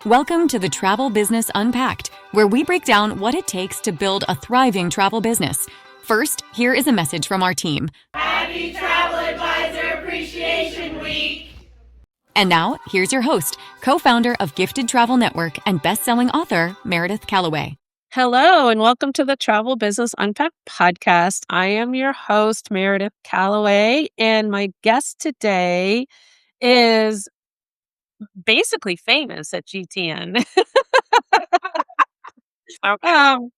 Welcome to the Travel Business Unpacked, where we break down what it takes to build a thriving travel business. First, here is a message from our team. Happy Travel Advisor Appreciation Week! And now, here's your host, co-founder of Gifted Travel Network and best-selling author, Meredith Calloway. Hello, and welcome to the Travel Business Unpacked podcast. I am your host, Meredith Calloway, and my guest today is basically famous at GTN. um,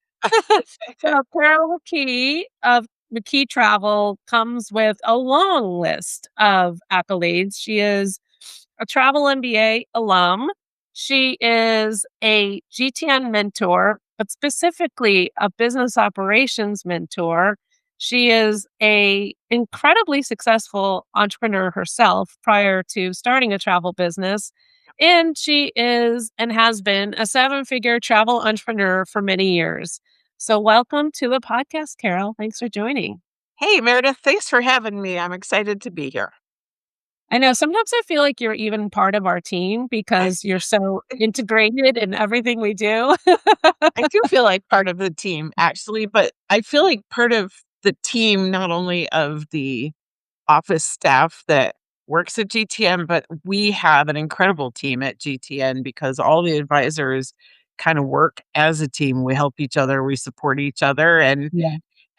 so Carol McKee of McKee Travel comes with a long list of accolades. She is a Travel MBA alum. She is a GTN mentor, but specifically a business operations mentor. She is a incredibly successful entrepreneur herself prior to starting a travel business. And she is and has been a seven-figure travel entrepreneur for many years. So welcome to the podcast, Carol. Thanks for joining. Hey, Meredith, thanks for having me. I'm excited to be here. I know sometimes I feel like you're even part of our team because you're so integrated in everything we do. I do feel like part of the team, actually, but I feel like part of the team, not only of the office staff that works at GTN, but we have an incredible team at GTN because all the advisors kind of work as a team. We help each other, we support each other, and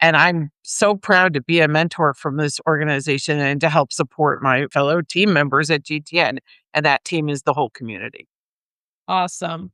I'm so proud to be a mentor from this organization and to help support my fellow team members at GTN. And that team is the whole community. Awesome.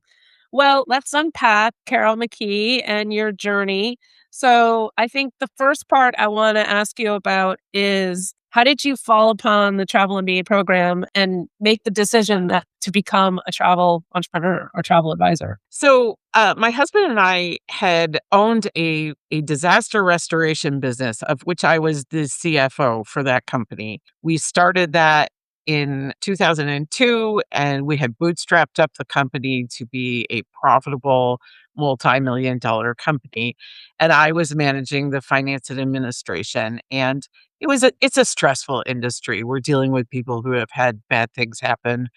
Well, let's unpack Carol McKee and your journey. So I think the first part I want to ask you about is how did you fall upon the Travel MBA program and make the decision to become a travel entrepreneur or travel advisor? So my husband and I had owned a disaster restoration business of which I was the CFO for that company. We started that in 2002, and we had bootstrapped up the company to be a profitable multi-million-dollar company. And I was managing the finance and administration. And it's a stressful industry. We're dealing with people who have had bad things happen,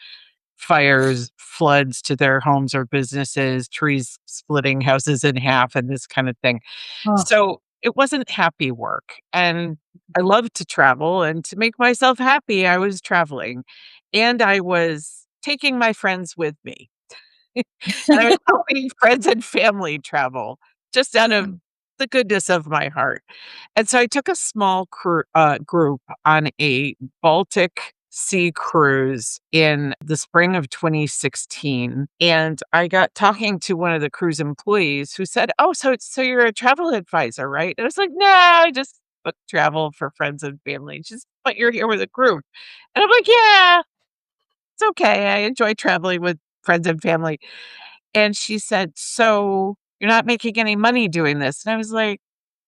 fires, floods to their homes or businesses, trees splitting houses in half, and this kind of thing. So it wasn't happy work. And I loved to travel, and to make myself happy, I was traveling. And I was taking my friends with me. And I was helping friends and family travel just out of the goodness of my heart. And so I took a small group on a Baltic Sea cruise in the spring of 2016. And I got talking to one of the cruise employees who said, "Oh, so you're a travel advisor, right?" And I was like, "No, I just book travel for friends and family." But you're here with a group. And I'm like, "Yeah, it's okay. I enjoy traveling with friends and family." And she said, "So you're not making any money doing this?" And I was like,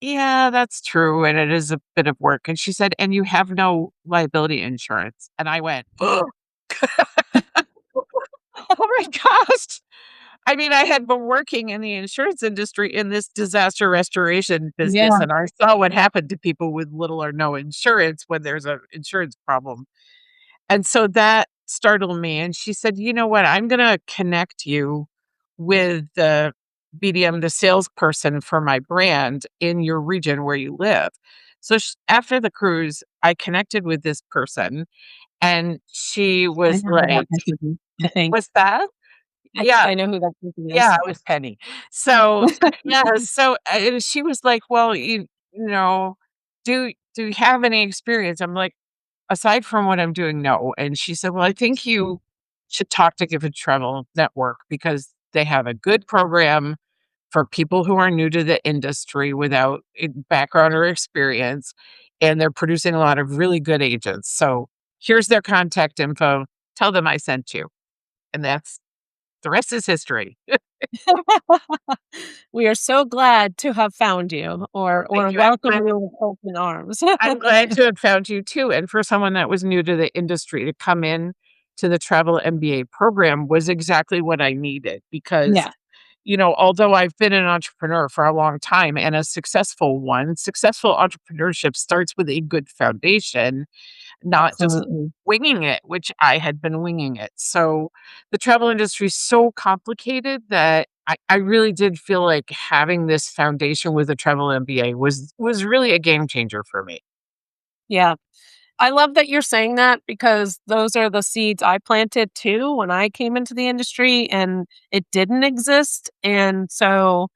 "Yeah, that's true. And it is a bit of work." And she said, "And you have no liability insurance." And I went, "Oh, oh my gosh." I mean, I had been working in the insurance industry in this disaster restoration business, and I saw what happened to people with little or no insurance when there's an insurance problem. And so that startled me. And she said, "You know what? I'm going to connect you with the BDM, the salesperson for my brand in your region where you live." So after the cruise, I connected with this person, and she was like, I think. "What's that?" Yeah. I know who that person is. Yeah, it was Penny. So, she was like, "Well, you know, do you have any experience?" I'm like, "Aside from what I'm doing, no." And she said, "Well, I think you should talk to Gifted Travel Network because they have a good program for people who are new to the industry without background or experience, and they're producing a lot of really good agents. So here's their contact info. Tell them I sent you." And the rest is history. We are so glad to have found you or Thank you. welcome you with open arms. I'm glad to have found you too. And for someone that was new to the industry to come in to the Travel MBA program was exactly what I needed because, although I've been an entrepreneur for a long time and a successful one, successful entrepreneurship starts with a good foundation. not just Absolutely. winging it, which I had been winging it. So the travel industry is so complicated that I really did feel like having this foundation with a travel MBA was really a game changer for me. Yeah. I love that you're saying that because those are the seeds I planted too when I came into the industry and it didn't exist. And so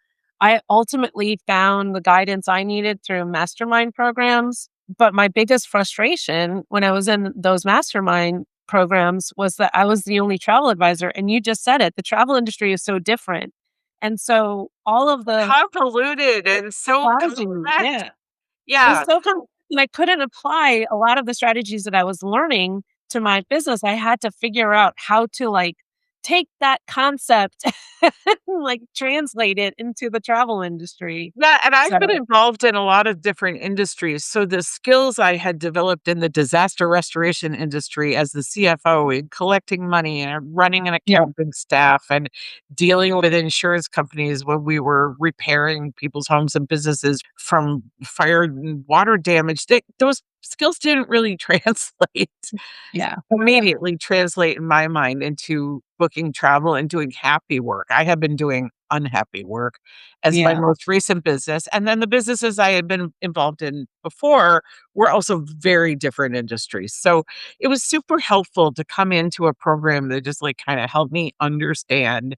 I ultimately found the guidance I needed through mastermind programs. But my biggest frustration when I was in those mastermind programs was that I was the only travel advisor. And you just said it, the travel industry is so different. And so all of the Convoluted and so advising, complex. yeah, it was Yeah. so com and I couldn't apply a lot of the strategies that I was learning to my business. I had to figure out how to, like, take that concept and, like, translate it into the travel industry. Yeah, and I've been So involved in a lot of different industries. So the skills I had developed in the disaster restoration industry as the CFO in collecting money and running an yeah, accounting staff and dealing with insurance companies when we were repairing people's homes and businesses from fire and water damage, those skills didn't really translate yeah, immediately translate in my mind into booking travel and doing happy work. I have been doing unhappy work as my yeah, most recent business. And then the businesses I had been involved in before were also very different industries. So it was super helpful to come into a program that just like kind of helped me understand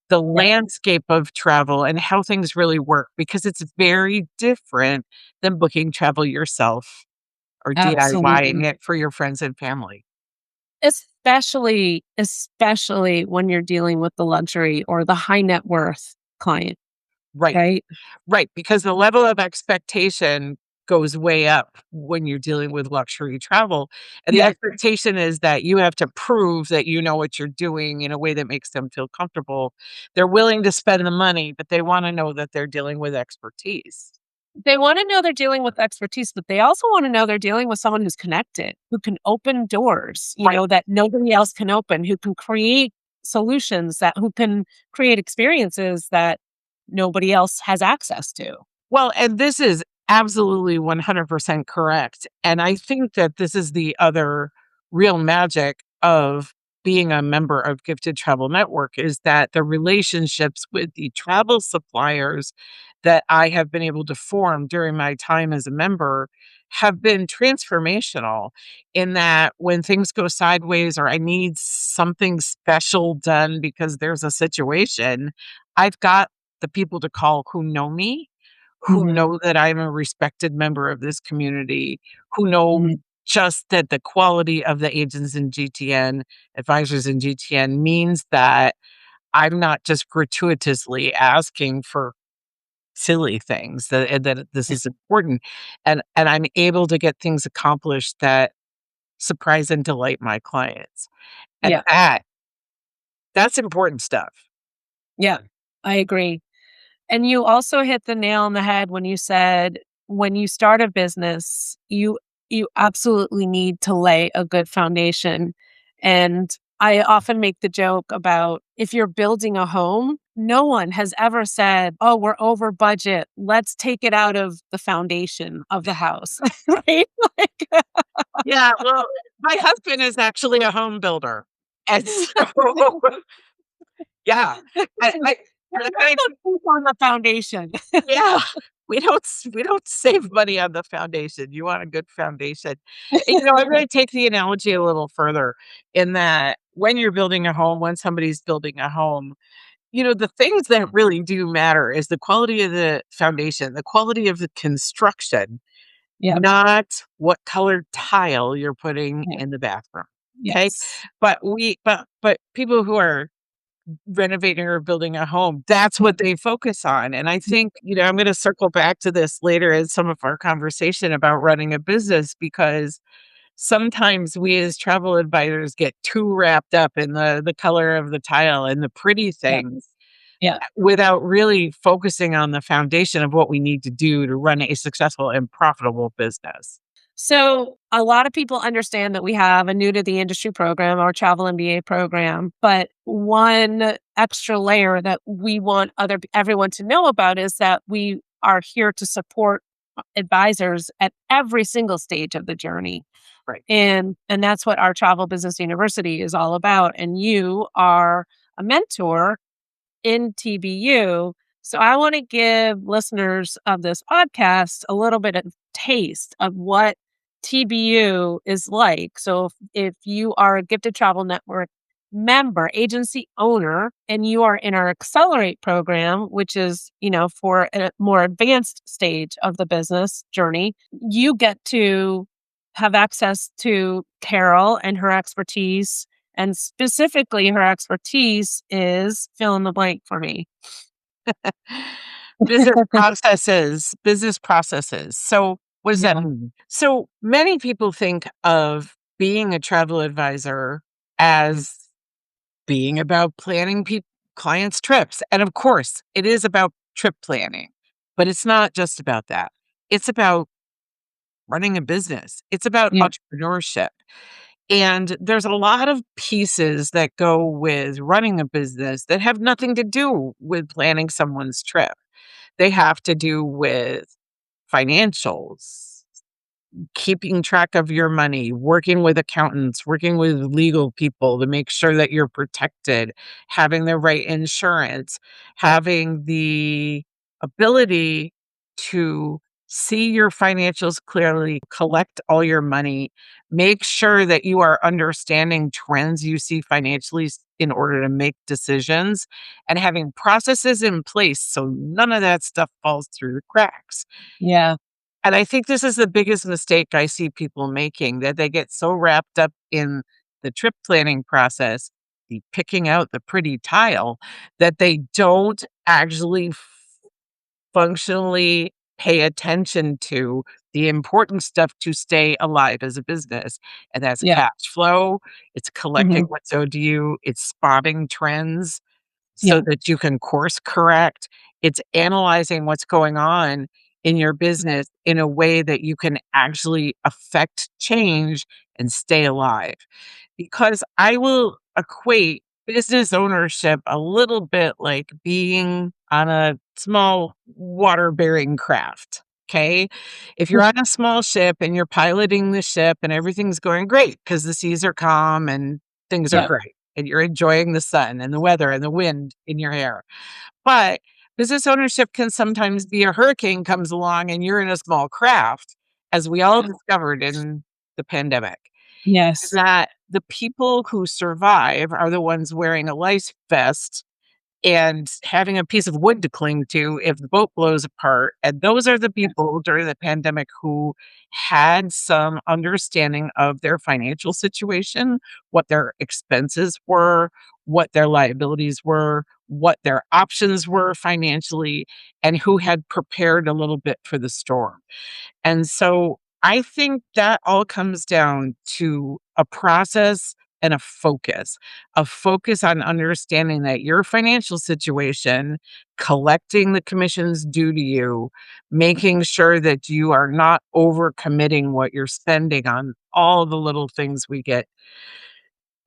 the yeah, landscape of travel and how things really work because it's very different than booking travel yourself or DIYing absolutely. it for your friends and family. Especially when you're dealing with the luxury or the high net worth client, Right. right? Right, because the level of expectation goes way up when you're dealing with luxury travel, and the Yeah. expectation is that you have to prove that you know what you're doing in a way that makes them feel comfortable. They're willing to spend the money, but they wanna know that they're dealing with expertise. They wanna know they're dealing with expertise, but they also wanna know they're dealing with someone who's connected, who can open doors, Right. that nobody else can open, who can create solutions that who can create experiences that nobody else has access to. Well, and this is absolutely 100% correct, and I think that this is the other real magic of being a member of Gifted Travel Network is that the relationships with the travel suppliers that I have been able to form during my time as a member have been transformational in that when things go sideways or I need something special done because there's a situation, I've got the people to call who know me, who Mhm, know that I'm a respected member of this community, who know mhm. just that the quality of the agents in GTN, advisors in GTN means that I'm not just gratuitously asking for silly things, that and that this Yeah, is important, and I'm able to get things accomplished that surprise and delight my clients, and yeah, that's important stuff. yeah, I agree. And you also hit the nail on the head when you said when you start a business, you absolutely need to lay a good foundation. And I often make the joke about if you're building a home, no one has ever said, "Oh, we're over budget. Let's take it out of the foundation of the house." Right? Like, Yeah, well, my husband is actually a home builder, and so yeah, I let's and I not poop on the foundation. yeah, we don't save money on the foundation. You want a good foundation. And, I'm gonna take the analogy a little further in that when you're building a home, when somebody's building a home, the things that really do matter is the quality of the foundation, the quality of the construction, Yeah. not what colored tile you're putting Yeah. in the bathroom. Okay. Yes. But people who are renovating or building a home, that's what they focus on. And I think, I'm going to circle back to this later in some of our conversation about running a business because sometimes we as travel advisors get too wrapped up in the color of the tile and the pretty Yeah. things Yeah. without really focusing on the foundation of what we need to do to run a successful and profitable business. So a lot of people understand that we have a new to the industry program, our Travel MBA program, but one extra layer that we want everyone to know about is that we are here to support advisors at every single stage of the journey. Right. And that's what our Travel Business University is all about. And you are a mentor in TBU. So I want to give listeners of this podcast a little bit of taste of what TBU is like. So if you are a Gifted Travel Network member, agency owner, and you are in our Accelerate program, which is, for a more advanced stage of the business journey, you get to have access to Carol and her expertise. And specifically, her expertise is fill in the blank for me. Business processes. So what does that mean? So many people think of being a travel advisor as being about planning clients' trips. And of course, it is about trip planning, but it's not just about that. It's about running a business. It's about entrepreneurship. And there's a lot of pieces that go with running a business that have nothing to do with planning someone's trip. They have to do with financials, keeping track of your money, working with accountants, working with legal people to make sure that you're protected, having the right insurance, having the ability to see your financials clearly, collect all your money, make sure that you are understanding trends you see financially in order to make decisions, and having processes in place so none of that stuff falls through the cracks. Yeah. And I think this is the biggest mistake I see people making, that they get so wrapped up in the trip planning process, the picking out the pretty tile, that they don't actually functionally pay attention to the important stuff to stay alive as a business. And that's cash flow, it's collecting what's owed to you, it's spotting trends so that you can course correct. It's analyzing what's going on in your business in a way that you can actually affect change and stay alive. Because I will equate business ownership a little bit like being on a small water bearing craft. Okay. If you're on a small ship and you're piloting the ship and everything's going great because the seas are calm and things are great and you're enjoying the sun and the weather and the wind in your hair. But business ownership can sometimes be a hurricane comes along and you're in a small craft, as we all discovered in the pandemic. Yes. That the people who survive are the ones wearing a life vest and having a piece of wood to cling to if the boat blows apart. And those are the people during the pandemic who had some understanding of their financial situation, what their expenses were, what their liabilities were, what their options were financially, and who had prepared a little bit for the storm. And so I think that all comes down to a process and a focus on understanding that your financial situation, collecting the commissions due to you, making sure that you are not overcommitting what you're spending on all the little things we get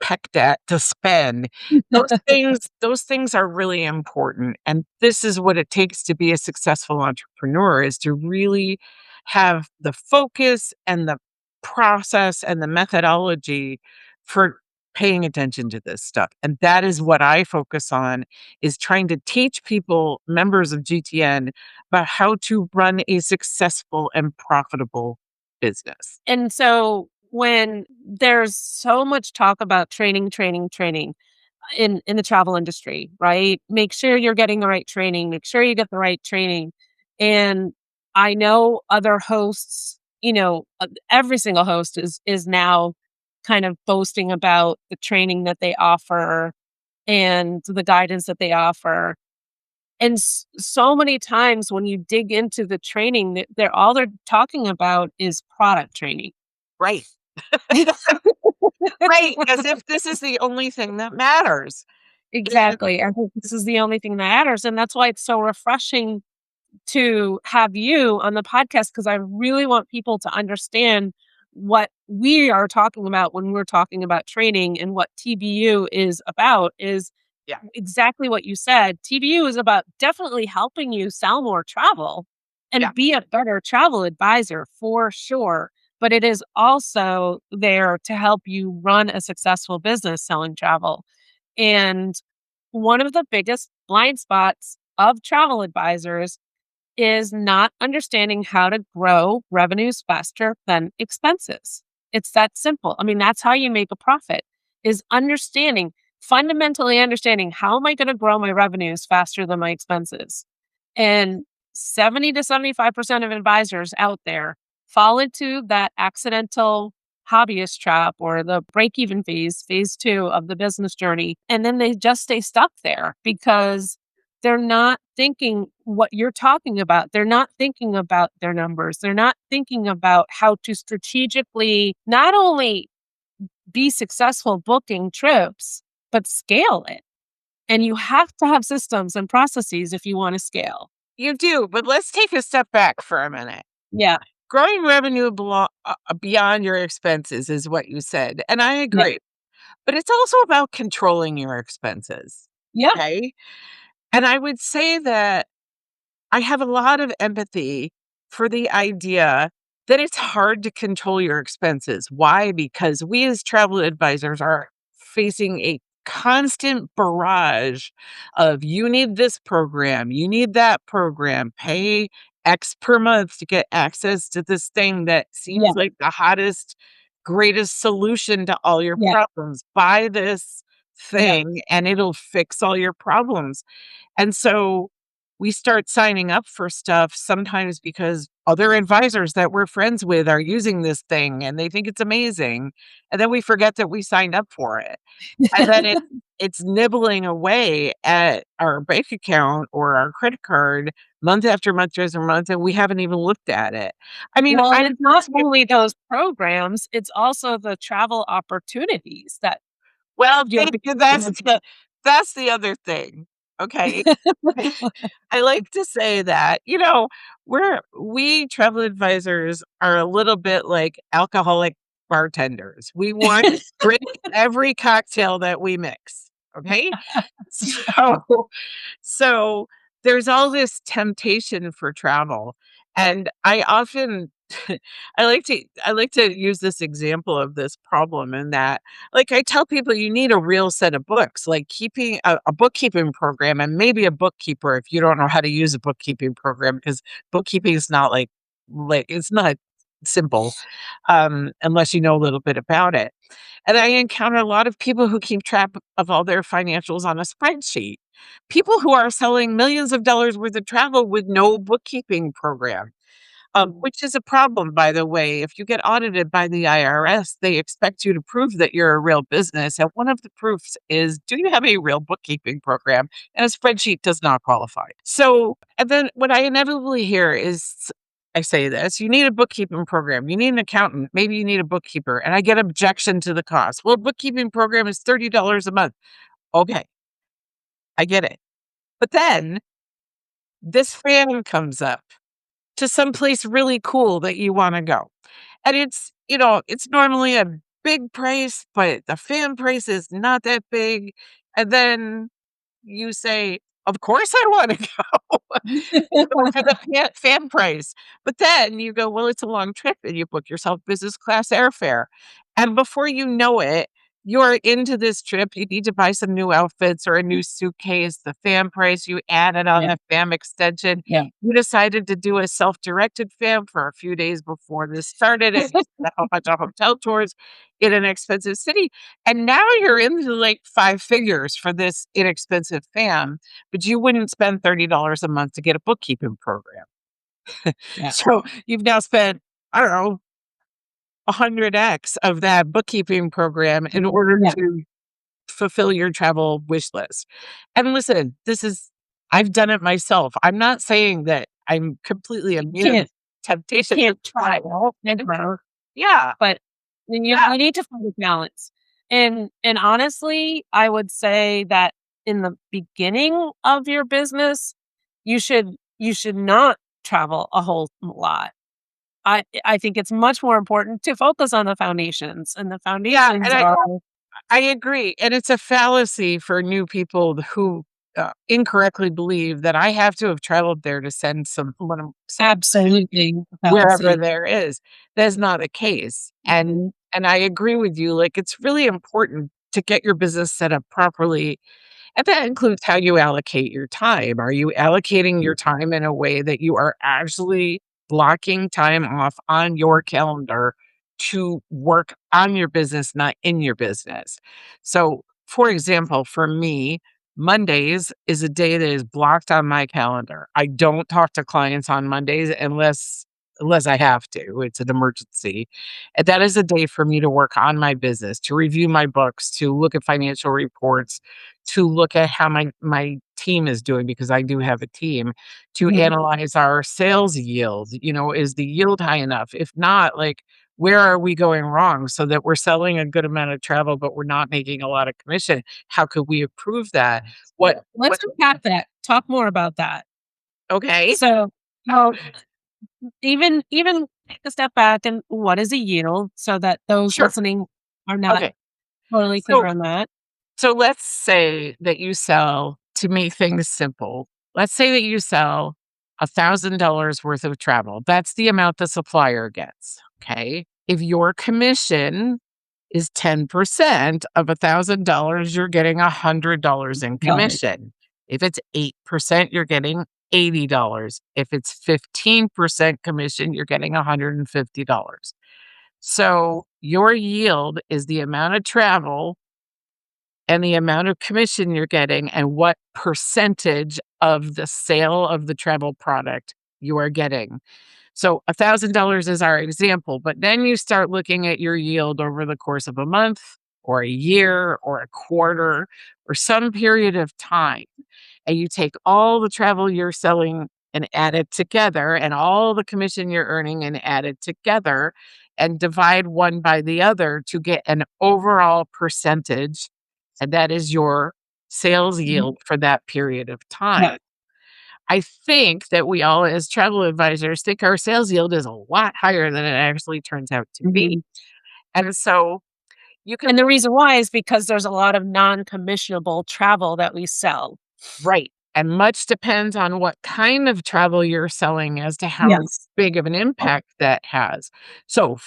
pecked at to spend. Those things are really important. And this is what it takes to be a successful entrepreneur, is to really have the focus and the process and the methodology for paying attention to this stuff. And that is what I focus on, is trying to teach people, members of GTN, about how to run a successful and profitable business. And so when there's so much talk about training in the travel industry, right? Make sure you're getting the right training, make sure you get the right training. And I know other hosts, every single host is now kind of boasting about the training that they offer and the guidance that they offer. And so many times when you dig into the training, they're all they're talking about is product training. Right. Right, as if this is the only thing that matters. Exactly. I think this is the only thing that matters. And that's why it's so refreshing to have you on the podcast, because I really want people to understand what we are talking about when we're talking about training, and what TBU is about is exactly what you said. TBU is about definitely helping you sell more travel and be a better travel advisor for sure. but it is also there to help you run a successful business selling travel. And one of the biggest blind spots of travel advisors is not understanding how to grow revenues faster than expenses. It's that simple. I mean, that's how you make a profit, is understanding, fundamentally understanding, how am I going to grow my revenues faster than my expenses? And 70 to 75% of advisors out there fall into that accidental hobbyist trap or the break even phase 2 of the business journey. And then they just stay stuck there because they're not thinking what you're talking about. They're not thinking about their numbers. They're not thinking about how to strategically not only be successful booking trips, but scale it. And you have to have systems and processes if you want to scale. You do, but let's take a step back for a minute. Yeah. Growing revenue beyond your expenses is what you said, and I agree. But it's also about controlling your expenses. Yeah. Okay. And I would say that I have a lot of empathy for the idea that it's hard to control your expenses. Why? Because we as travel advisors are facing a constant barrage of you need this program, you need that program, pay X per month to get access to this thing that seems Yeah. like the hottest, greatest solution to all your Yeah. problems. Buy this thing and it'll fix all your problems. And so we start signing up for stuff sometimes because other advisors that we're friends with are using this thing and they think it's amazing. And then we forget that we signed up for it. And then it's nibbling away at our bank account or our credit card month after month after month, and we haven't even looked at it. I mean, Well, and it's not only those programs, it's also the travel opportunities that well, you'll thank be you. That's the other thing. Okay. I like to say that, we travel advisors are a little bit like alcoholic bartenders. We want to drink every cocktail that we mix. Okay. So, so there's all this temptation for travel. And I often I like to use this example of this problem in that, like, I tell people you need a real set of books, like keeping a bookkeeping program and maybe a bookkeeper if you don't know how to use a bookkeeping program, because bookkeeping is not like it's not simple, unless you know a little bit about it. And I encounter a lot of people who keep track of all their financials on a spreadsheet. People who are selling millions of dollars worth of travel with no bookkeeping program, which is a problem, by the way. If you get audited by the IRS, they expect you to prove that you're a real business. And one of the proofs is, do you have a real bookkeeping program? And a spreadsheet does not qualify. So, and then what I inevitably hear is, I say this, you need a bookkeeping program, you need an accountant, maybe you need a bookkeeper. And I get objection to the cost. Well, bookkeeping program is $30 a month. Okay, I get it. But then this fan comes up to someplace really cool that you wanna go. And it's normally a big price, but the fan price is not that big. And then you say, "Of course I wanna go." For the fan price. But then you go, "Well, it's a long trip," and you book yourself business class airfare. And before you know it, you're into this trip. You need to buy some new outfits or a new suitcase. The fan price, you added on Yeah. the FAM extension. Yeah. You decided to do a self-directed FAM for a few days before this started, and you spent a whole bunch of hotel tours in an expensive city. And now you're into like 5 figures for this inexpensive FAM, but you wouldn't spend $30 a month to get a bookkeeping program. Yeah. So you've now spent, I don't know, 100x of that bookkeeping program in order Yeah. to fulfill your travel wish list. And listen, I've done it myself. I'm not saying that I'm completely immune to Can't temptation. can't try all anymore, Yeah. but you need to find a balance. And honestly, I would say that in the beginning of your business, you should not travel a whole lot. I think it's much more important to focus on the foundations, and the Yeah, foundations and are I agree. And it's a fallacy for new people who incorrectly believe that I have to have traveled there to send some Absolutely. wherever there is. That's not the case. Mhm. And I agree with you. Like, it's really important to get your business set up properly, and that includes how you allocate your time. Are you allocating your time in a way that you are actually blocking time off on your calendar to work on your business, not in your business? So, for example, for me, Mondays is a day that is blocked on my calendar. I don't talk to clients on Mondays unless I have to. It's an emergency. And that is a day for me to work on my business, to review my books, to look at financial reports, to look at how my team is doing, because I do have a team, to Mhm. analyze our sales yield. Is the yield high enough? If not, like, where are we going wrong so that we're selling a good amount of travel, but we're not making a lot of commission? How could we improve that? What Let's unpack that. Talk more about that. Okay. So, well, even take a step back and what is a yield so that those Sure. listening are not Okay. totally clear So on that. so let's say that you sell, to make things simple, let's say that you sell $1,000 worth of travel. That's the amount the supplier gets. Okay. If your commission is 10% of $1,000, you're getting $100 in Got it. commission. If it's 8%, you're getting $80. If it's 15% commission, you're getting $150. So your yield is the amount of travel and the amount of commission you're getting and what percentage of the sale of the travel product you are getting. So $1,000 is our example, but then you start looking at your yield over the course of a month or a year or a quarter or some period of time. And you take all the travel you're selling and add it together, and all the commission you're earning and add it together, and divide one by the other to get an overall percentage. And that is your sales Mhm. yield for that period of Yeah. time. I think that we all, as travel advisors, think our sales yield is a lot higher than it actually turns out to be. Mhm. And so you can, And the reason why is because there's a lot of non-commissionable travel that we sell. right. And much depends on what kind of travel you're selling as to how Yes. big of an impact that has. So,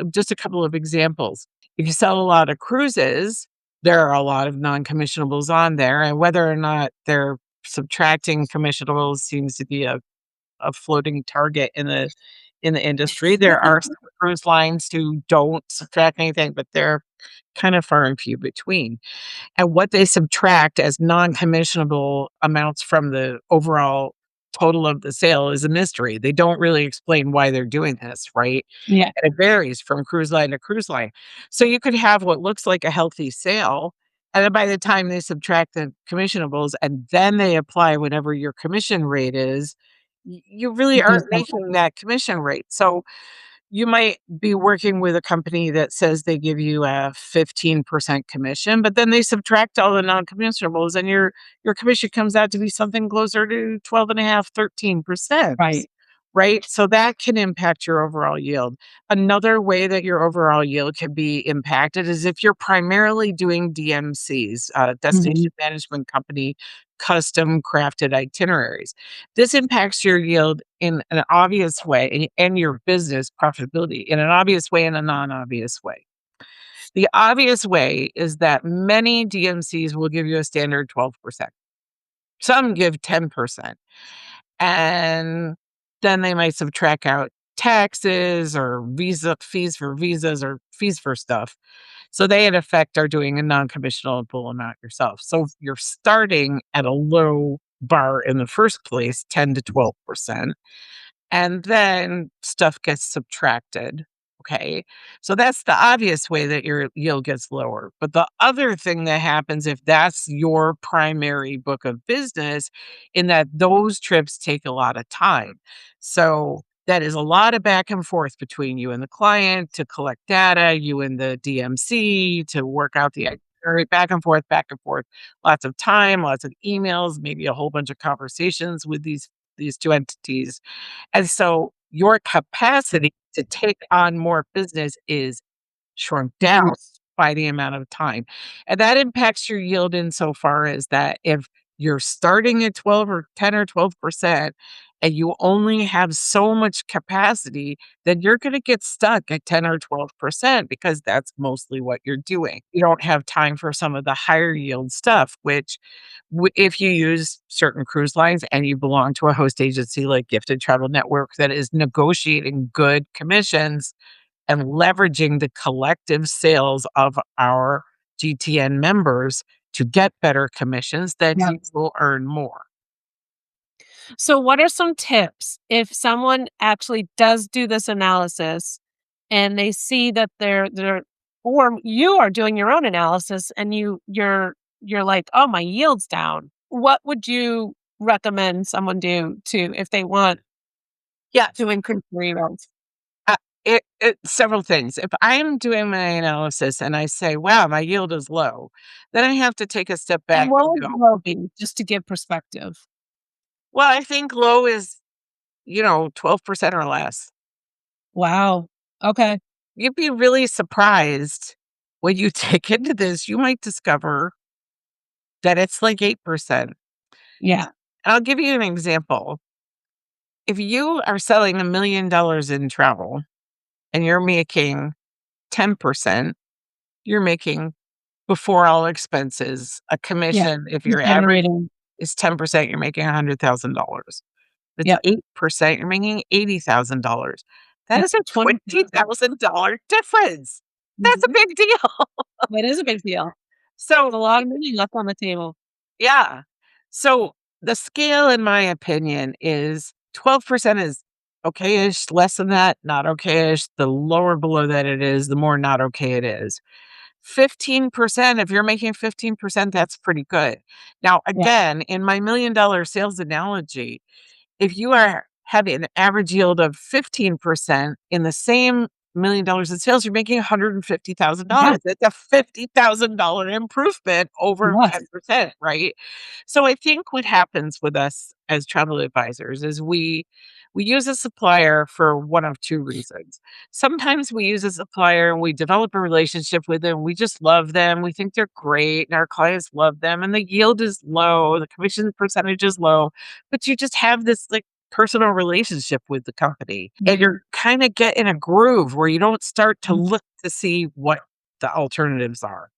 just a couple of examples. If you sell a lot of cruises, there are a lot of non commissionables on there. And whether or not they're subtracting commissionables seems to be a floating target in the industry. There are some cruise lines who don't subtract anything, but they're kind of far and few between. And what they subtract as non-commissionable amounts from the overall total of the sale is a mystery. They don't really explain why they're doing this, right? Yeah. And it varies from cruise line to cruise line. So you could have what looks like a healthy sale, and then by the time they subtract the commissionables and then they apply whatever your commission rate is, you really It aren't doesn't. making that commission rate. So you might be working with a company that says they give you a 15% commission, but then they subtract all the non-commissionables and your commission comes out to be something closer to 12.5, 13%. Right. Right? So that can impact your overall yield. Another way that your overall yield can be impacted is if you're primarily doing DMCs, Mhm. destination management company, custom crafted itineraries. This impacts your yield in an obvious way and your business profitability in an obvious way and a non-obvious way. The obvious way is that many DMCs will give you a standard 12%. Some give 10%. And then they might subtract out taxes or visa fees for visas or fees for stuff. So they in effect are doing a non-commissionable amount yourself. So you're starting at a low bar in the first place, 10 to 12%, and then stuff gets subtracted. Okay. So that's the obvious way that your yield gets lower. But the other thing that happens if that's your primary book of business, in that those trips take a lot of time. So that is a lot of back and forth between you and the client to collect data, you and the DMC to work out the itinerary, back and forth, lots of time, lots of emails, maybe a whole bunch of conversations with these two entities. And so your capacity to take on more business is shrunk down Mhm. by the amount of time. And that impacts your yield insofar as that if you're starting at 12 or 10 or 12% and you only have so much capacity, then you're going to get stuck at 10 or 12% because that's mostly what you're doing. You don't have time for some of the higher yield stuff, which if you use certain cruise lines and you belong to a host agency like Gifted Travel Network that is negotiating good commissions and leveraging the collective sales of our GTN members to get better commissions, then Yeah. you will earn more. So what are some tips if someone actually does do this analysis and they see that they're or you are doing your own analysis and you're like, "Oh, my yield's down." What would you recommend someone do to if they want Yeah, to increase their yields? uh, several things. If I'm doing my analysis and I say, wow, my yield is low, then I have to take a step And back what and would go, low be, just to give perspective? well, I think low is, 12% or less. Wow. Okay. You'd be really surprised when you take into this, you might discover that it's like 8%. Yeah. I'll give you an example. If you are selling $1 million in travel and you're making 10%, you're making before all expenses, a Yeah. commission. If Just your average generating. is 10%, you're making $100,000. If it's Yep. 8%, you're making $80,000. That Yep. is a 20. $20,000 difference. That's a Mhm. big deal. That is a big deal. So, There's a lot of money left on the table. yeah. So the scale, in my opinion, is 12% is okay-ish, less than that, not okay-ish. The lower below that it is, the more not okay it is. 15%, if you're making 15%, that's pretty good. Now, Yeah. again, in my $1 million sales analogy, if you are having an average yield of 15% in the same $1 million in sales, you're making Yeah. $150,000. That's a $50,000 improvement over Yes. 10%, right? So I think what happens with us as travel advisors is we use a supplier for one of two reasons. Sometimes we use a supplier and we develop a relationship with them. We just love them. We think they're great and our clients love them and the yield is low, the commission percentage is low, but you just have this like personal relationship with the company and you're kind of get in a groove where you don't start to look to see what the alternatives are.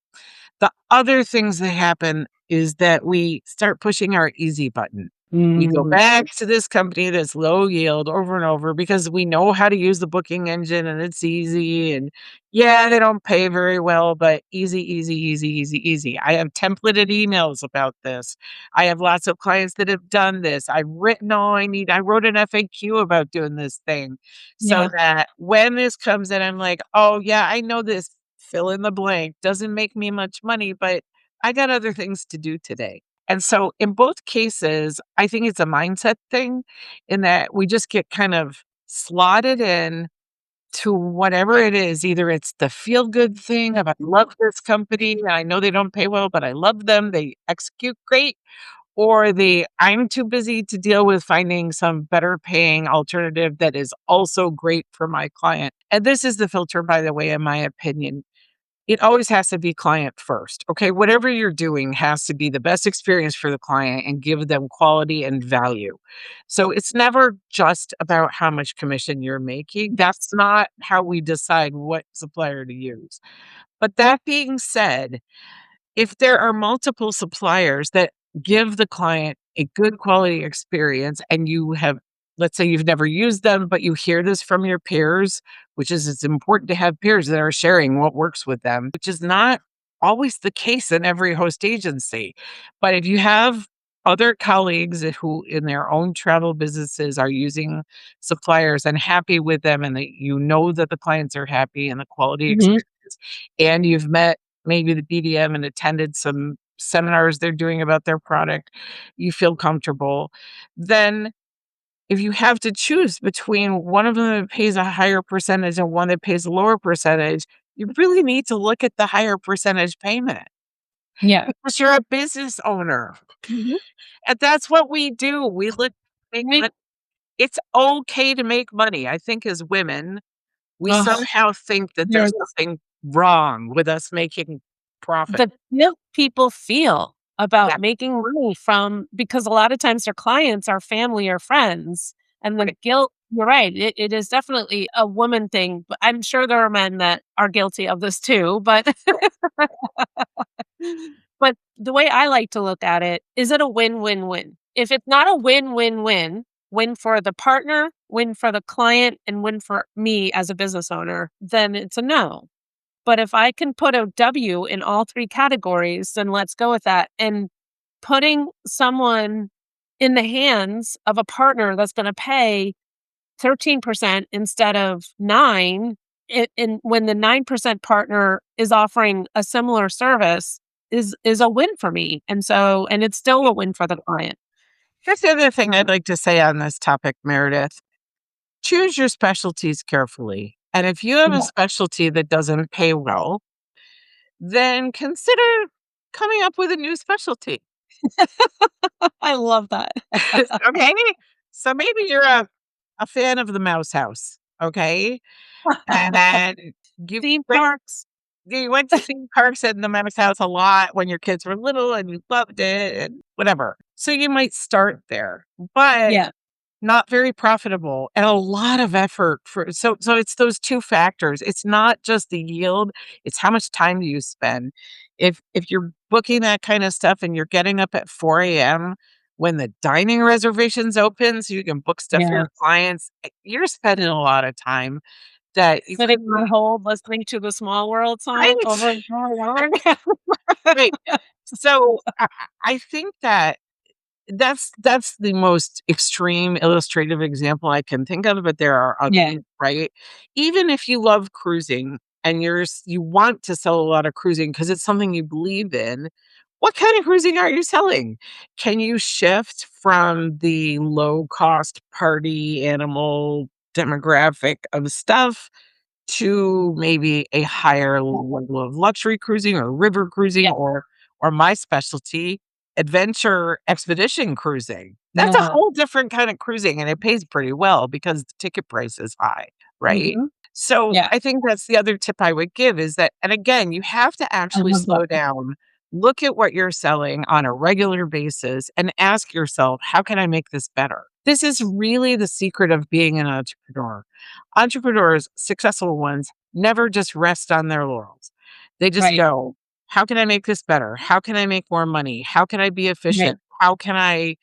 The other things that happen is that we start pushing our easy button. We go Mm. back to this company that's low yield over and over because we know how to use the booking engine and it's easy. And yeah, they don't pay very well, but easy, easy, easy, easy, easy. I have templated emails about this. I have lots of clients that have done this. I've written all I need. I wrote an FAQ about doing this thing so Yeah. that when this comes in, I'm like, oh, yeah, I know this fill in the blank doesn't make me much money, but I got other things to do today. And so in both cases, I think it's a mindset thing in that we just get kind of slotted in to whatever it is. Either it's the feel good thing of I love this company and I know they don't pay well, but I love them. They execute great. Or the I'm too busy to deal with finding some better paying alternative that is also great for my client. And this is the filter, by the way, in my opinion. It always has to be client first. Okay. Whatever you're doing has to be the best experience for the client and give them quality and value. So it's never just about how much commission you're making. That's not how we decide what supplier to use. But that being said, if there are multiple suppliers that give the client a good quality experience and you have, let's say you've never used them, but you hear this from your peers, which is it's important to have peers that are sharing what works with them, which is not always the case in every host agency. But if you have other colleagues who in their own travel businesses are using suppliers and happy with them and that you know that the clients are happy and the quality Mhm. experience and you've met maybe the BDM and attended some seminars they're doing about their product, you feel comfortable, then if you have to choose between one of them that pays a higher percentage and one that pays a lower percentage, you really need to look at the higher percentage payment Yeah. because you're a business owner. Mhm. And that's what we do. We look make Right. mon- it's okay to make money. I think as women, we Ugh, somehow think that there's there's something wrong with us making profit. the guilt people feel about making money because a lot of times their clients are family or friends. And the guilt, you're right, it is definitely a woman thing. But I'm sure there are men that are guilty of this too. But but the way I like to look at it, is it a win-win-win? If it's not a win-win-win, win for the partner, win for the client, and win for me as a business owner, then it's a no. But if I can put a W in all three categories, then let's go with that. And putting someone in the hands of a partner that's going to pay 13% instead of 9, and when the 9% partner is offering a similar service is a win for me. And it's still a win for the client. Here's the other thing I'd like to say on this topic, Meredith. Choose your specialties carefully. And if you have a specialty that doesn't pay well, then consider coming up with a new specialty. I love that. Okay? So maybe you're a fan of the Mouse House. Okay? And then you Theme went, parks. you went to theme parks and the Mouse House a lot when your kids were little and you loved it and whatever. So you might start there. But Yeah. not very profitable and a lot of effort so it's those two factors. It's not just the yield, it's how much time do you spend. If you're booking that kind of stuff and you're getting up at 4 a.m. when the dining reservations open so you can book stuff for your clients, you're spending a lot of time that you Sitting could on hold, listening to the Small World song over right. and over again. Right. So I think that that's the most extreme illustrative example I can think of, but there are Yeah. others, right? Even if you love cruising and you want to sell a lot of cruising because it's something you believe in, what kind of cruising are you selling? Can you shift from the low cost party animal demographic of stuff to maybe a higher level of luxury cruising or river cruising Yeah. or my specialty, adventure expedition cruising. That's a Yeah. whole different kind of cruising and it pays pretty well because the ticket price is high, right? Mhm. So Yeah. I think that's the other tip I would give is that, and again, you have to I actually love slow that. down, look at what you're selling on a regular basis and ask yourself, how can I make this better? This is really the secret of being an entrepreneur. Entrepreneurs, successful ones, never just rest on their laurels. They just Right. go, how can I make this better? How can I make more money? How can I be Right. efficient? How can I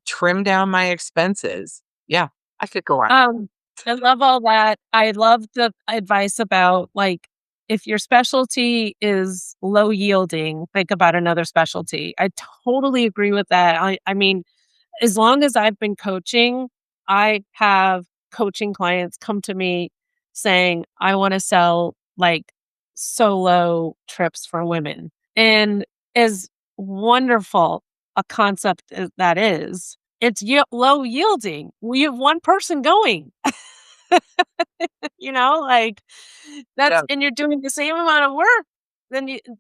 trim down my expenses? Yeah, I could go on. I love all that. I love the advice about, like, if your specialty is low yielding, think about another specialty. I totally agree with that. I mean, as long as I've been coaching, I have coaching clients come to me saying, "I wanna sell, like, solo trips for women." And as wonderful a concept as that is, it's low yielding. We have one person going, like, Yeah. and you're doing the same amount of work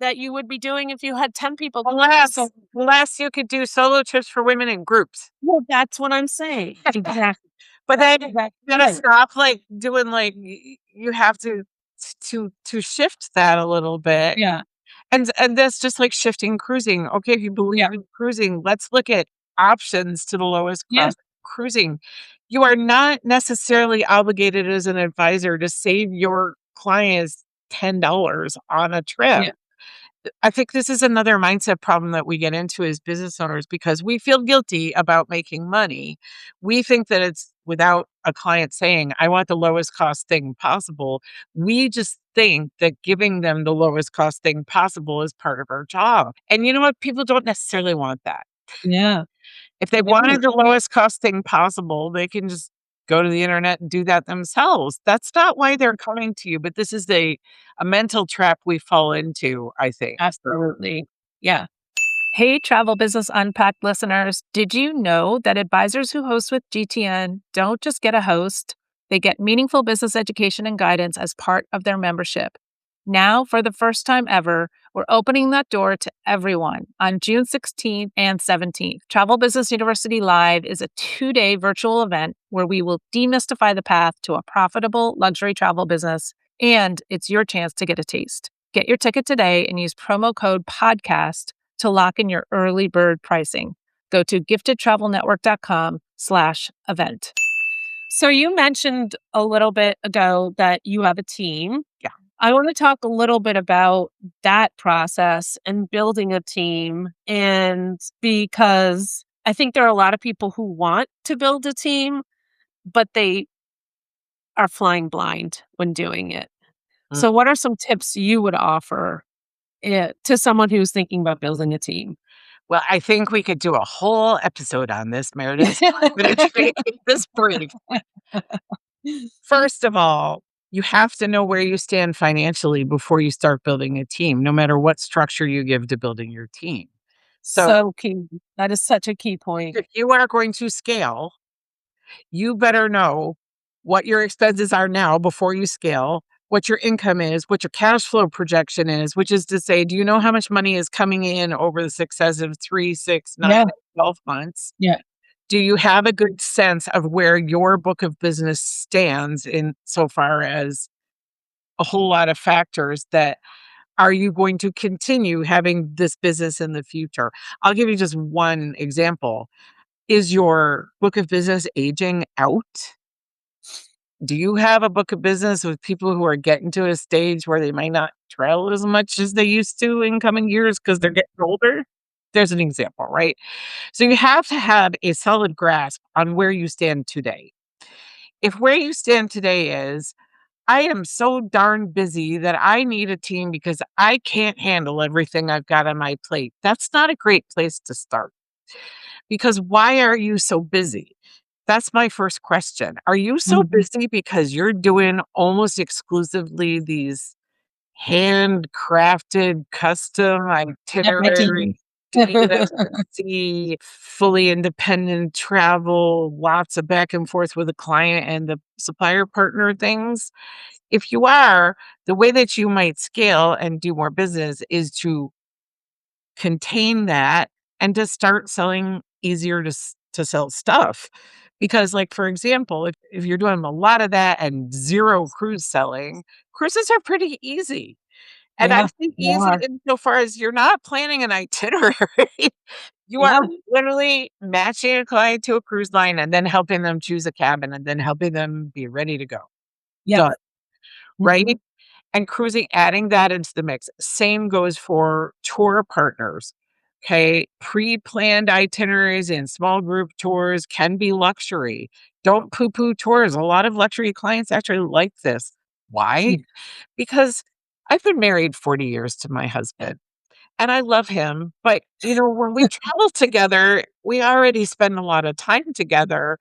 that you would be doing if you had 10 people going. Unless, unless you could do solo trips for women in groups. Well, that's what I'm saying. Exactly. But then Exactly you gotta right. stop like doing like you have to shift that a little bit. Yeah. And that's just like shifting cruising. Okay, if you believe Yeah. in cruising, let's look at options to the lowest Yeah. cost cruising. You are not necessarily obligated as an advisor to save your clients $10 on a trip. Yeah. I think this is another mindset problem that we get into as business owners because we feel guilty about making money. We think that it's without a client saying, I want the lowest cost thing possible. We just think that giving them the lowest cost thing possible is part of our job. And you know what? People don't necessarily want that. Yeah. If they Yeah. wanted the lowest cost thing possible, they can just go to the internet and do that themselves. That's not why they're coming to you, but this is a mental trap we fall into, I think. Absolutely. Yeah. Hey, Travel Business Unpacked listeners. Did you know that advisors who host with GTN don't just get a host? They get meaningful business education and guidance as part of their membership. Now, for the first time ever, we're opening that door to everyone on June 16th and 17th. Travel Business University Live is a 2-day virtual event where we will demystify the path to a profitable luxury travel business, and it's your chance to get a taste. Get your ticket today and use promo code PODCAST to lock in your early bird pricing. Go to giftedtravelnetwork.com/event. So you mentioned a little bit ago that you have a team. Yeah. I want to talk a little bit about that process and building a team. And because I think there are a lot of people who want to build a team, but they are flying blind when doing it. Mm. So what are some tips you would offer to someone who's thinking about building a team? Well, I think we could do a whole episode on this, Meredith. I'm going to take this brief. First of all, you have to know where you stand financially before you start building a team, no matter what structure you give to building your team. So key. That is such a key point. If you are going to scale, you better know what your expenses are now before you scale, what your income is, what your cash flow projection is, which is to say, do you know how much money is coming in over the successive 3, 6, 9, Yeah. 12 months? Yeah. Do you have a good sense of where your book of business stands in so far as a whole lot of factors that are you going to continue having this business in the future? I'll give you just one example. Is your book of business aging out? Do you have a book of business with people who are getting to a stage where they might not travel as much as they used to in coming years because they're getting older? There's an example, right? So you have to have a solid grasp on where you stand today. If where you stand today is, I am so darn busy that I need a team because I can't handle everything I've got on my plate, that's not a great place to start. Because why are you so busy? That's my first question. Are you so busy because you're doing almost exclusively these handcrafted custom itinerary, see fully independent travel, lots of back and forth with the client and the supplier partner things? If you are, the way that you might scale and do more business is to contain that and to start selling easier to sell stuff. Because, like, for example, if you're doing a lot of that and zero cruise selling, cruises are pretty easy. And I Yeah, think they easy are. insofar as you're not planning an itinerary. You are Yeah. literally matching a client to a cruise line and then helping them choose a cabin and then helping them be ready to go. Yeah. Done. Right? Mhm. And cruising, adding that into the mix. Same goes for tour partners. Okay. Pre-planned itineraries and small group tours can be luxury. Don't poo-poo tours. A lot of luxury clients actually like this. Why? Because I've been married 40 years to my husband and I love him. But, when we travel together, we already spend a lot of time together.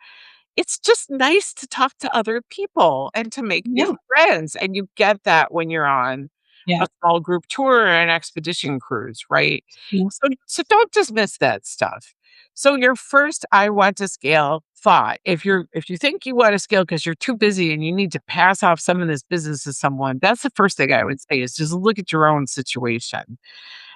It's just nice to talk to other people and to make new Yeah. friends, and you get that when you're on Yeah. a small group tour or an expedition cruise, right? Yeah. So don't dismiss that stuff. So your first "I want to scale" thought, if you think you want to scale because you're too busy and you need to pass off some of this business to someone, that's the first thing I would say is just look at your own situation.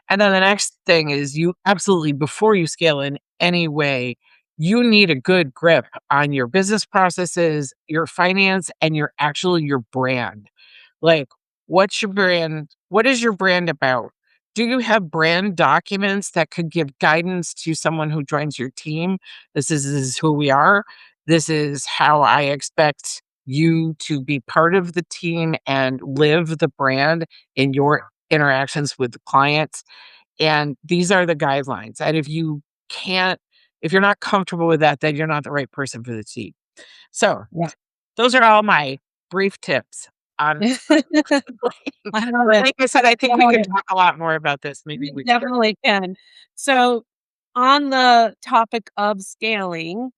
And then the next thing is you absolutely, before you scale in any way, you need a good grip on your business processes, your finance, and your brand. Like, what's your brand? What is your brand about? Do you have brand documents that could give guidance to someone who joins your team? This is who we are. This is how I expect you to be part of the team and live the brand in your interactions with the clients. And these are the guidelines. And if you're not comfortable with that, then you're not the right person for the team. So Yeah. those are all my brief tips on. I love it. Like I said, I think we Oh, could yeah. talk a lot more about this. Maybe We we should. definitely can. So, on the topic of scaling,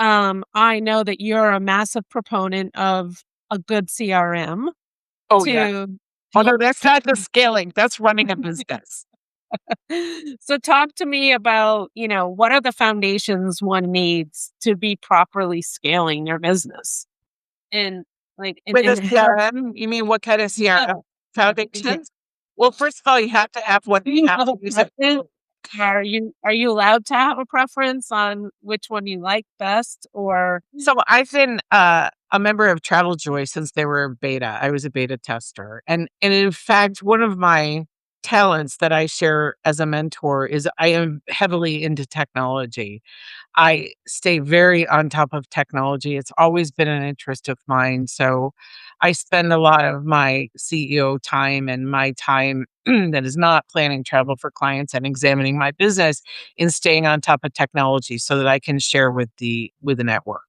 I know that you're a massive proponent of a good CRM Oh, yeah. to Oh, no, help. that's not the scaling. That's running a business. So talk to me about, what are the foundations one needs to be properly scaling their business? And like With a and how CRM, you mean what kind of yeah. CRM foundations? Well, first of all, you have to have one. Do you have a preference? Are you allowed to have a preference on which one you like best or So I've been a member of Travel Joy since they were beta. I was a beta tester. And in fact, one of my talents that I share as a mentor is I am heavily into technology. I stay very on top of technology. It's always been an interest of mine. So I spend a lot of my CEO time and my time that is not planning travel for clients and examining my business in staying on top of technology so that I can share with the network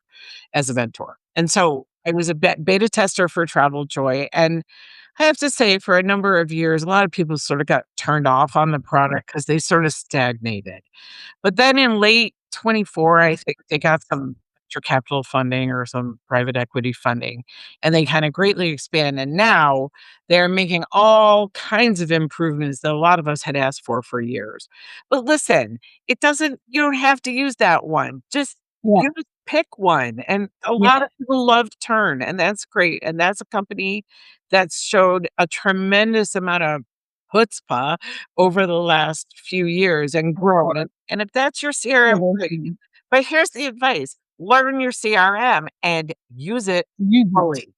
as a mentor. And so I was a beta tester for Travel Joy. And I have to say, for a number of years, a lot of people sort of got turned off on the product because they sort of stagnated. But then in late 24, I think they got some venture capital funding or some private equity funding, and they kind of greatly expand. And now they're making all kinds of improvements that a lot of us had asked for years. But listen, you don't have to use that one. Just Yeah. pick one. And a Yeah. lot of people love Turn, and that's great. And that's a company that's showed a tremendous amount of chutzpah over the last few years and grown. And if that's your CRM, great. Mhm. But here's the advice: learn your CRM and use it Mhm. fully.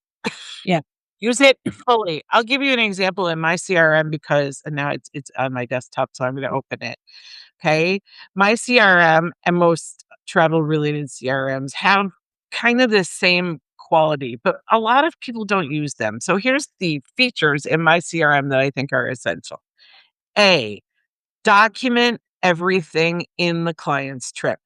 Yeah. Use it fully. I'll give you an example in my CRM because and now it's on my desktop, so I'm going to open it. Okay. My CRM and most travel related CRMs have kind of the same quality, but a lot of people don't use them. So here's the features in my CRM that I think are essential. A, document everything in the client's trip.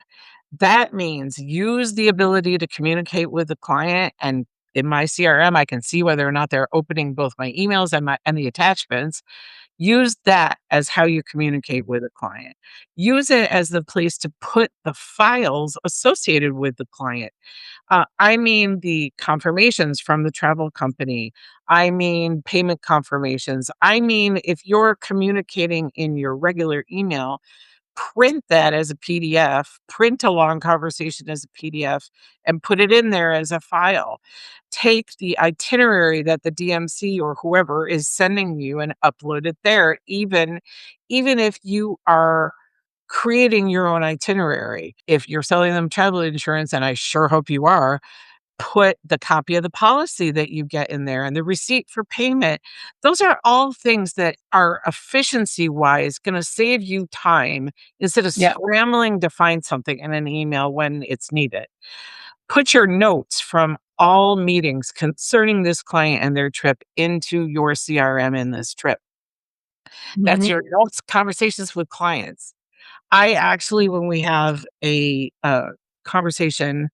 That means use the ability to communicate with the client, and in my CRM I can see whether or not they're opening both my emails and the attachments. Use that as how you communicate with a client. Use it as the place to put the files associated with the client. I mean the confirmations from the travel company. I mean payment confirmations. I mean, if you're communicating in your regular email, print that as a PDF, print a long conversation as a PDF, and put it in there as a file. Take the itinerary that the DMC or whoever is sending you and upload it there, even if you are creating your own itinerary. If you're selling them travel insurance, and I sure hope you are, put the copy of the policy that you get in there and the receipt for payment. Those are all things that are efficiency wise going to save you time instead of Yeah. scrambling to find something in an email when it's needed. Put your notes from all meetings concerning this client and their trip into your CRM in this trip. That's Mhm. your notes, conversations with clients. I actually, when we have a conversation,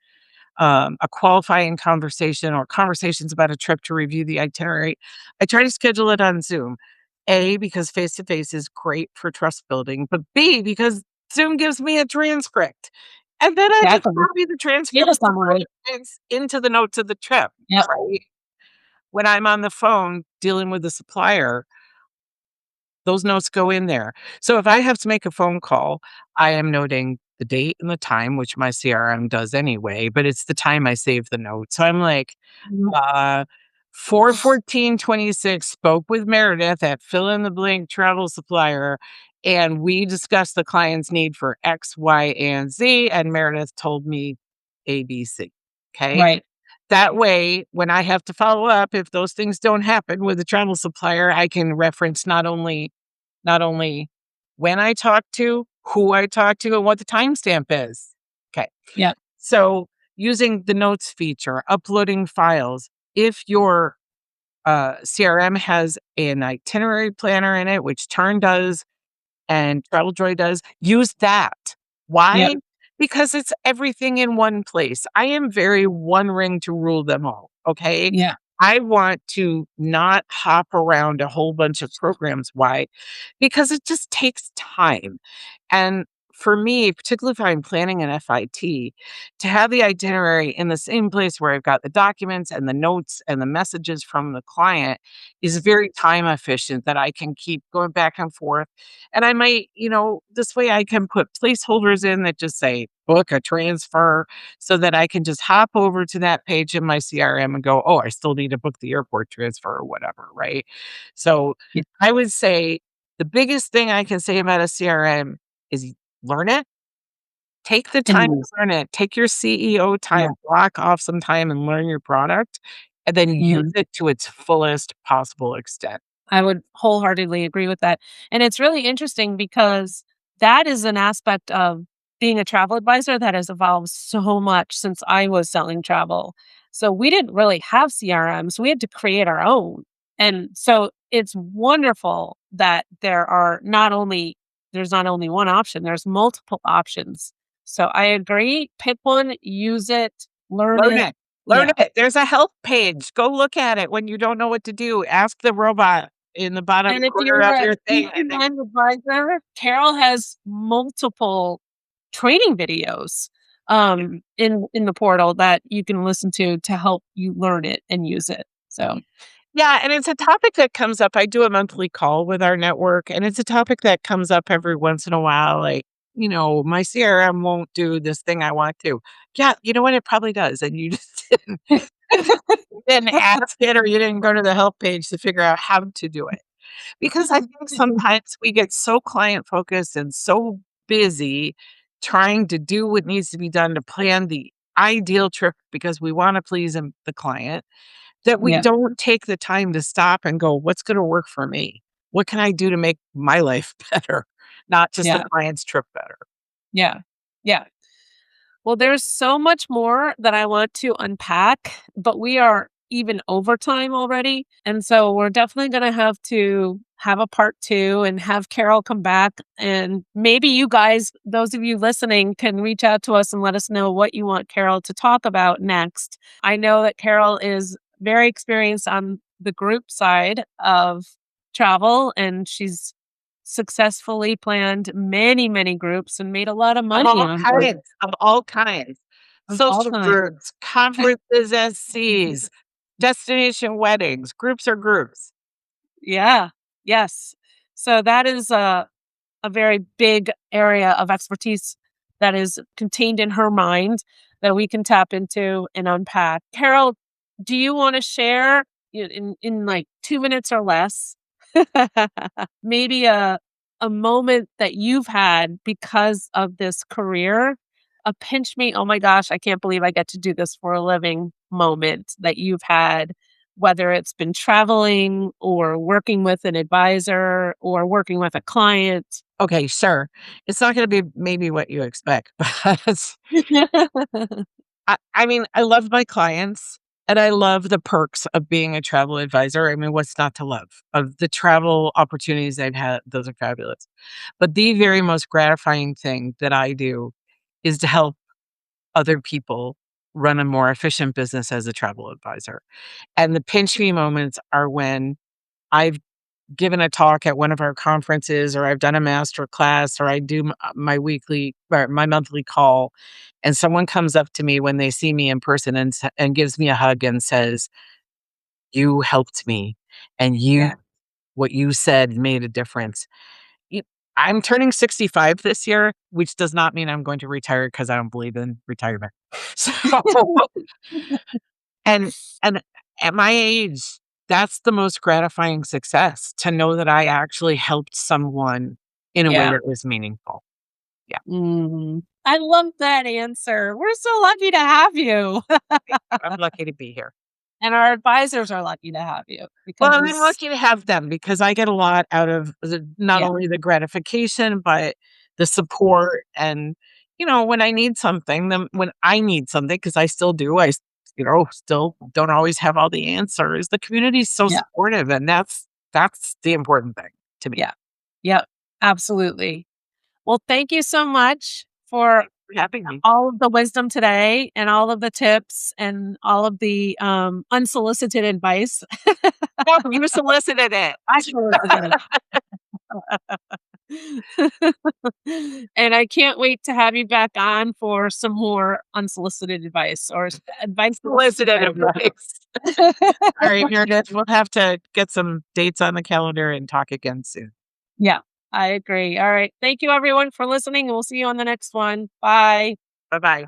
a qualifying conversation or conversations about a trip to review the itinerary, I try to schedule it on Zoom. A, because face to face is great for trust building, but B, because Zoom gives me a transcript. And then I just Exactly. copy the transcript Yeah, summary. into the notes of the trip. Yep. Right. When I'm on the phone dealing with the supplier, those notes go in there. So if I have to make a phone call, I am noting the date and the time, which my CRM does anyway, but it's the time I save the note. So I'm like, Mhm. uh, 4/14/26 spoke with Meredith at fill in the blank travel supplier, and we discussed the client's need for X, Y, and Z, and Meredith told me ABC. Okay. Right. That way, when I have to follow up, if those things don't happen with the travel supplier, I can reference not only when I talk to, who I talk to, and what the timestamp is. Okay. Yep. So using the notes feature, uploading files. If your CRM has an itinerary planner in it, which Turn does and TravelJoy does, use that. Yep. Why? Because it's everything in one place. I am very one ring to rule them all. Okay. Yeah. I want to not hop around a whole bunch of programs. Why? Because it just takes time. And for me, particularly if I'm planning an FIT, to have the itinerary in the same place where I've got the documents and the notes and the messages from the client is very time efficient that I can keep going back and forth. And I might, this way I can put placeholders in that just say book a transfer so that I can just hop over to that page in my CRM and go, oh, I still need to book the airport transfer or whatever. Right. So Yeah. I would say the biggest thing I can say about a CRM is learn it. Take the time to And learn it. Take your CEO yeah. time, block off some time and learn your product, and then use Mhm. it to its fullest possible extent. I would wholeheartedly agree with that. And it's really interesting because that is an aspect of being a travel advisor that has evolved so much since I was selling travel. So we didn't really have CRMs. We had to create our own. And so it's wonderful that there's not only one option, there's multiple options. So I agree. Pick one, use it, learn Learn it. it. Learn Yeah. it. There's a help page. Go look at it when you don't know what to do. Ask the robot in the bottom And if corner you're of a your thing. in-demand advisor, Carol has multiple training videos in the portal that you can listen to help you learn it and use it. So Yeah, and it's a topic that comes up. I do a monthly call with our network, and it's a topic that comes up every once in a while. Like, my CRM won't do this thing I want to. Yeah, you know what? It probably does. And you just didn't ask it or you didn't go to the help page to figure out how to do it. Because I think sometimes we get so client focused and so busy trying to do what needs to be done to plan the ideal trip because we want to please the client that we yeah, don't take the time to stop and go, what's going to work for me? What can I do to make my life better? Not just the yeah, client's trip better. yeah, yeah. Well, there's so much more that I want to unpack, but we are even over time already. And so we're definitely going to have to have a part two and have Carol come back. And maybe you guys, those of you listening, can reach out to us and let us know what you want Carol to talk about next. I know that Carol is very experienced on the group side of travel, and she's successfully planned many, many groups and made a lot of Of money all on board kinds, of all kinds. of all Social time. groups, conferences, SCs, destination weddings, groups are groups. Yeah. Yes. So that is a very big area of expertise that is contained in her mind that we can tap into and unpack. Carol, do you want to share in like 2 minutes or less, maybe a moment that you've had because of this career, a pinch me, oh my gosh, I can't believe I get to do this for a living moment that you've had, whether it's been traveling or working with an advisor or working with a client. Okay, sure. It's not going to be maybe what you expect, but I mean, I love my clients and I love the perks of being a travel advisor. I mean, what's not to love? Of the travel opportunities I've had, those are fabulous. But the very most gratifying thing that I do is to help other people run a more efficient business as a travel advisor. And the pinch me moments are when I've given a talk at one of our conferences or I've done a master class or I do my weekly or my monthly call and someone comes up to me when they see me in person and gives me a hug and says, "You helped me and Yeah. what you said made a difference." Y- I'm turning 65 this year, which does not mean I'm going to retire because I don't believe in retirement. So And and at my age, that's the most gratifying success, to know that I actually helped someone in a way Yeah. that was meaningful. Yeah, I love that answer. We're so lucky to have you. I'm lucky to be here. And our advisors are lucky to have you Well, because I'm it's lucky to have them because I get a lot out of not yeah, only the gratification, but the support and, when I need something, then when I need something, because I still do, still don't always have all the answers. The community is so yeah, supportive, and that's the important thing to me. yeah. Yep, absolutely. Well, thank you so much for For having me. all of the wisdom today and all of the tips and all of the, unsolicited advice. No, you solicited it. I solicited and I can't wait to have you back on for some more unsolicited advice or advice Solicited solicited advice. advice. All right, Meredith, we'll have to get some dates on the calendar and talk again soon. Yeah, I agree. All right. Thank you everyone for listening, and we'll see you on the next one. Bye. Bye-bye.